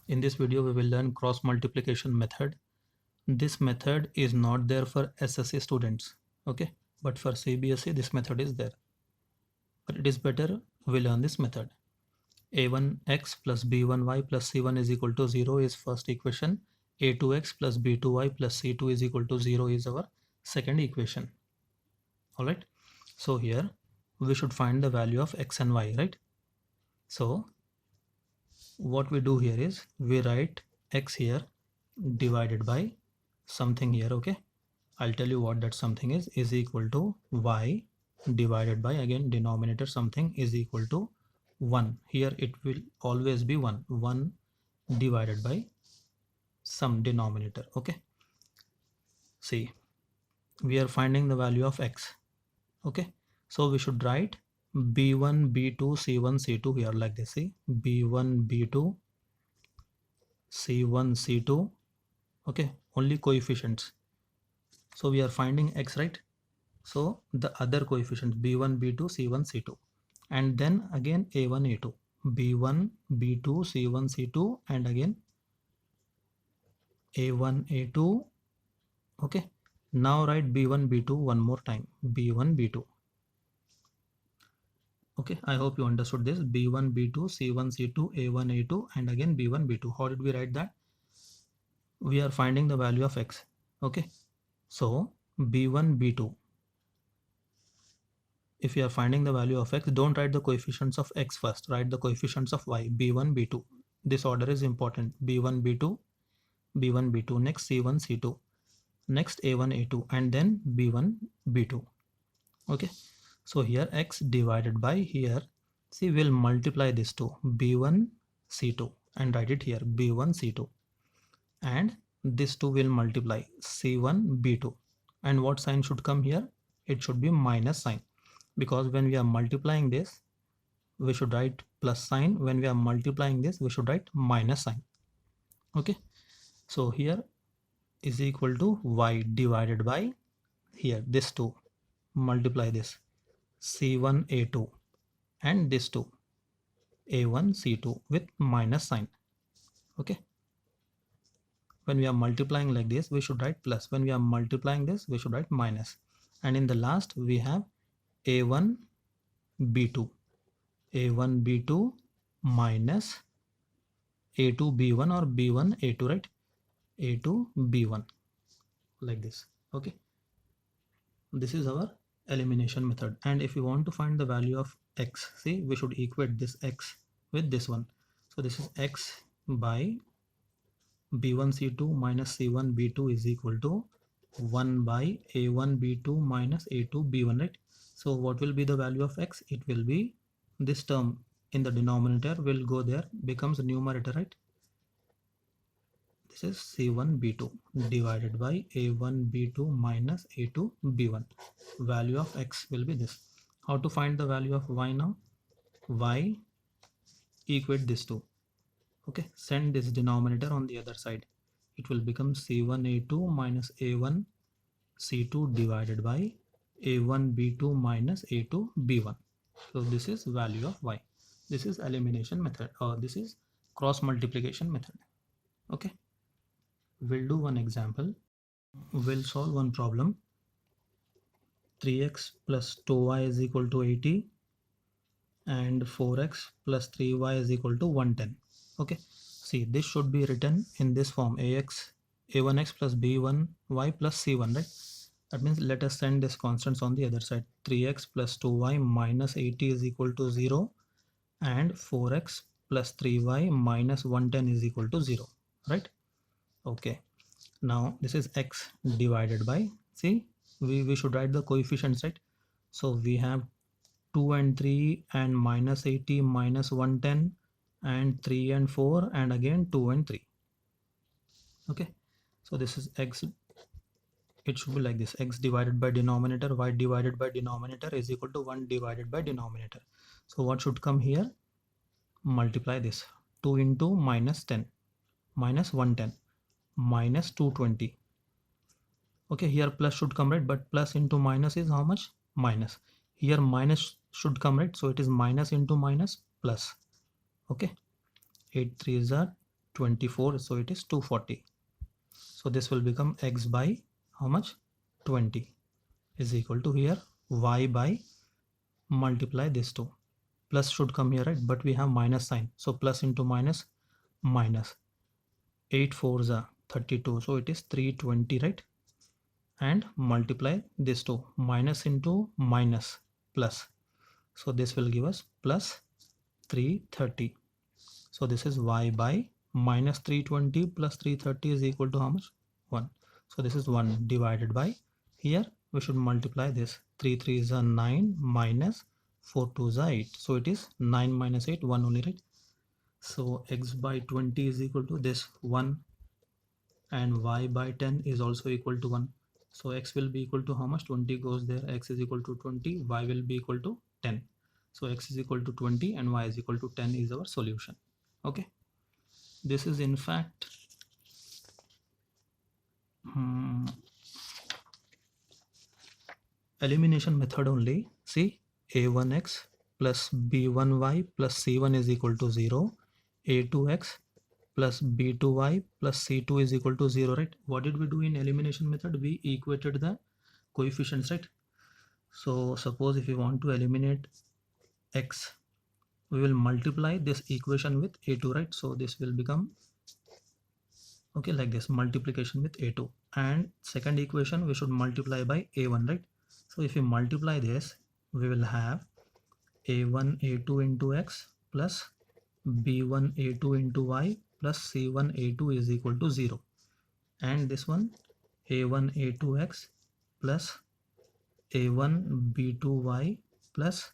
In this video, we will learn cross multiplication method. This method is not there for SSC students, okay? But for CBSE, this method is there. But it is better we learn this method. A1x plus B1y plus C1 is equal to 0 is first equation. A2x plus B2y plus C2 is equal to 0 is our second equation. Alright, so here we should find the value of x and y, right? So what we do here is we write x here divided by something here, okay? I'll tell you what that something is equal to y divided by, again, denominator something is equal to 1. Here it will always be 1 divided by some denominator, okay? See, we are finding the value of x, okay? So we should write b1 b2 c1 c2 here like this. See, b1 b2 c1 c2, okay, only coefficients. So we are finding x, right? So the other coefficients b1 b2 c1 c2, and then again a1 a2, b1 b2 c1 c2, and again a1 a2, okay? Now write b1 b2 one more time, b1 b2, okay? I hope you understood this. b1 b2 c1 c2 a1 a2, and again b1 b2. How did we write that? We are finding the value of x, okay? So b1 b2, if you are finding the value of x, don't write the coefficients of x first, write the coefficients of y, b1 b2. This order is important. b1 b2 b1 b2, next c1 c2, next a1 a2, and then b1 b2, okay? So here x divided by, here see, we'll multiply this to b1 c2 and write it here b1 c2, and this 2 will multiply c1 b2, and what sign should come here? It should be minus sign, because when we are multiplying this we should write plus sign, when we are multiplying this we should write minus sign, okay? So here is equal to y divided by, here this 2 multiply this c1 a2 and this 2 a1 c2 with minus sign, okay? When we are multiplying like this we should write plus, when we are multiplying this we should write minus, and in the last we have a1 b2, a1 b2 minus a2 b1 or b1 a2, right? a2 b1 like this, okay? This is our elimination method. And if you want to find the value of x, see, we should equate this x with this one. So this is x by b1 c2 minus c1 b2 is equal to 1 by a1 b2 minus a2 b1, right? So what will be the value of x? It will be this term in the denominator will go there, becomes numerator, right? This is c1 b2 divided by a1 b2 minus a2 b1. Value of x will be this. How to find the value of y now? Y equate this two, okay? Send this denominator on the other side. It will become c1 a2 minus a1 c2 divided by a1 b2 minus a2 b1. So this is value of y. This is elimination method, or this is cross multiplication method, okay? We'll do one example. We'll solve one problem. 3x plus 2y is equal to 80 and 4x plus 3y is equal to 110, okay? See, this should be written in this form, a1x plus b1y plus c1, right? That means let us send this constants on the other side. 3x plus 2y minus 80 is equal to 0 and 4x plus 3y minus 110 is equal to 0, right? Okay, now this is x divided by, see, we should write the coefficients, right? So we have 2 and 3 and minus 80 minus 110 and 3 and 4 and again 2 and 3, okay? So this is x, it should be like this, x divided by denominator, y divided by denominator is equal to 1 divided by denominator. So what should come here? Multiply this, 2 into minus 10 minus 110 minus 220, okay? Here plus should come, right? But plus into minus is how much? Minus. Here minus should come, right? So it is minus into minus plus, okay? 8 3s are 24, so it is 240. So this will become x by how much? 20 is equal to here y by multiply this 2. Plus should come here, right? But we have minus sign, so plus into minus, minus. 8 4s are 32, so it is 320, right? And multiply this 2, minus into minus plus, so this will give us plus 330. So this is y by minus 320 plus 330 is equal to how much? 1. So this is 1 divided by, here we should multiply this. 3 3s are 9 minus 4 2s are 8. So it is 9 minus 8, 1 only, right? So x by 20 is equal to this 1, and y by 10 is also equal to 1. So x will be equal to how much? 20 goes there, x is equal to 20, y will be equal to 10. So x is equal to 20 and y is equal to 10 is our solution. Okay, this is in fact elimination method only. See, a1x plus b1y plus c1 is equal to 0, a2x plus b2y plus c2 is equal to 0, right? What did we do in elimination method? We equated the coefficients, right? So suppose if you want to eliminate x, we will multiply this equation with a2, right? So this will become, okay, like this, multiplication with a2, and second equation we should multiply by a1, right? So if we multiply this, we will have a1 a2 into x plus b1 a2 into y plus c1 a2 is equal to 0, and this one a1 a2x plus a1 b2y plus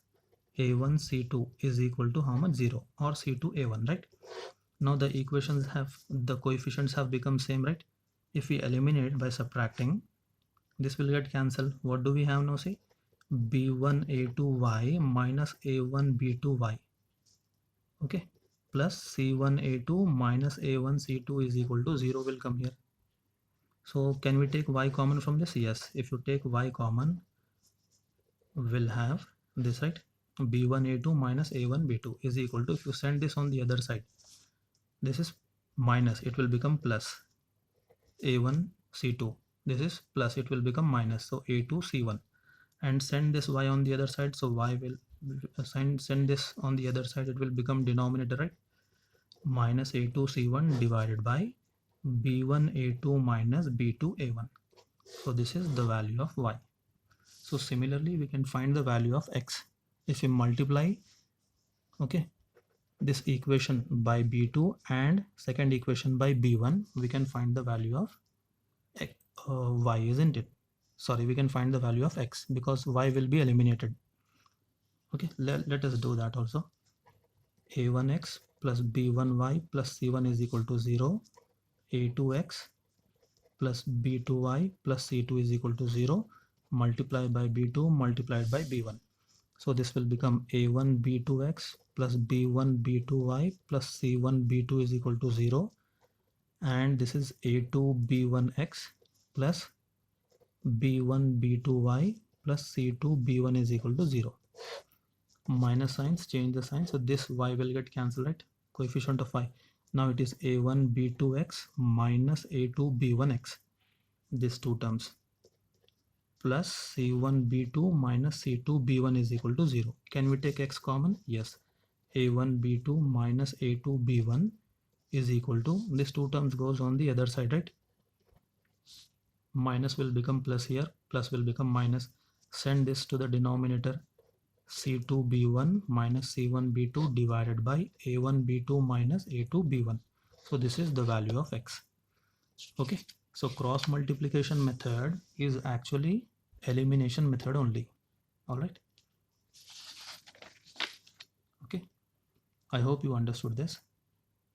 a1 c2 is equal to how much? 0, or c2 a1, right? Now the equations have, the coefficients have become same, right? If we eliminate by subtracting, this will get cancelled. What do we have now? See, b1 a2y minus a1 b2y, okay, plus c1 a2 minus a1 c2 is equal to 0 will come here. So can we take y common from this? Yes, if you take y common, we'll have this, right? b1 a2 minus a1 b2 is equal to, if you send this on the other side, this is minus, it will become plus a1 c2, this is plus, it will become minus, so a2 c1, and send this y on the other side, so y will send this on the other side, it will become denominator, right? Minus a2 c1 divided by b1 a2 minus b2 a1. So this is the value of y. So similarly we can find the value of x. If we multiply, okay, this equation by b2 and second equation by b1, we can find the value of y, isn't it? Sorry, we can find the value of x because y will be eliminated. Okay, let us do that also. a1x plus b1y plus c1 is equal to 0, a2x plus b2y plus c2 is equal to 0, multiplied by b2 multiplied by b1. So this will become a1 b2x plus b1 b2y plus c1 b2 is equal to 0, and this is a2 b1x plus b1 b2y plus c2 b1 is equal to 0. Minus signs, change the sign, so this y will get cancelled, right? Coefficient of y. Now it is a1 b2x minus a2 b1x, these two terms, plus c1 b2 minus c2 b1 is equal to 0. Can we take x common? Yes. a1 b2 minus a2 b1 is equal to, this two terms goes on the other side, right? Minus will become plus here, plus will become minus. Send this to the denominator, c2 b1 minus c1 b2 divided by a1 b2 minus a2 b1. So this is the value of x. Okay, so cross multiplication method is actually elimination method only. All right, okay, I hope you understood this.